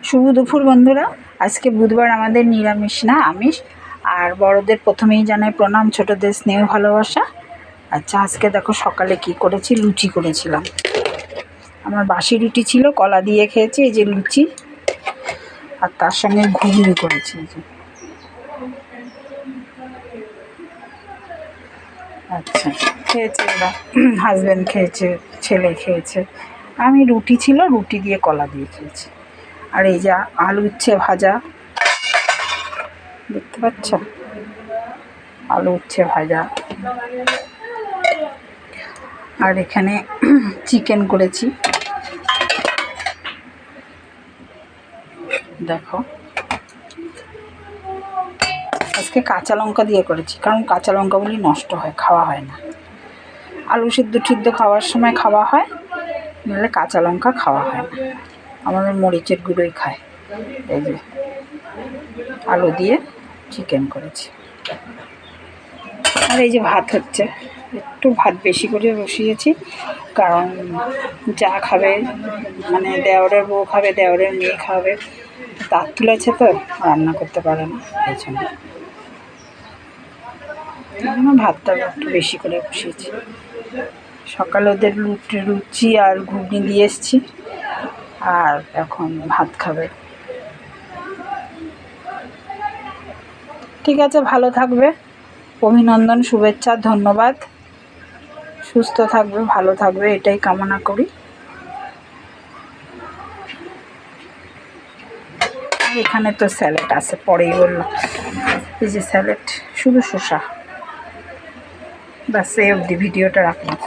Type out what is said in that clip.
শুভ দুপুর বন্ধুরা। আজকে বুধবার, আমাদের নিরামিষ না আমিষ। আর বড়দের প্রথমেই জানাই প্রণাম, ছোটদের স্নেহ ভালোবাসা। আচ্ছা, আজকে দেখো সকালে কি করেছি, লুচি করেছিলাম। আমার বাসি রুটি ছিল, কলা দিয়ে খেয়েছি। এই যে লুচি, আর তার সঙ্গে ঘুগনি করেছি। এই যে আচ্ছা, খেয়েছে ওরা, হাজব্যান্ড খেয়েছে, ছেলে খেয়েছে। আমি রুটি ছিল, রুটি দিয়ে কলা দিয়ে খেয়েছি। আর এই যে আলু উচ্ছে ভাজা, দেখতে পাচ্ছ, আলু উচ্ছে ভাজা। আর এখানে চিকেন করেছি, দেখো। আজকে কাঁচা লঙ্কা দিয়ে করেছি, কারণ কাঁচা লঙ্কাগুলি নষ্ট হয়, খাওয়া হয় না। আলু সিদ্ধ টিদ্ধ খাওয়ার সময় খাওয়া হয়, নাহলে কাঁচা লঙ্কা খাওয়া হয় না। আমাদের মরিচের গুঁড়োই খায়। এই যে আলু দিয়ে চিকেন করেছি। আর এই যে ভাত হচ্ছে, একটু ভাত বেশি করে বসিয়েছি, কারণ যা খাবে, মানে দেওরের বউ খাবে, দেওরের মেয়ে খাবে, দাঁত তুলেছে তো রান্না করতে পারে না, এই জন্য ভাতটা একটু বেশি করে বসিয়েছি। সকালে ওদের লুচি আর ঘুগনি দিয়ে এসছি, আর এখন ভাত খাবে। ঠিক আছে, ভালো থাকবে, অভিনন্দন, শুভেচ্ছা, ধন্যবাদ। সুস্থ থাকবে, ভালো থাকবে, এটাই কামনা করি। আর এখানে তো স্যালাড আছে, পরেই বললাম। এই যে স্যালাড, শুধু শসা। ব্যাস, এই অবধি ভিডিওটা রাখলাম।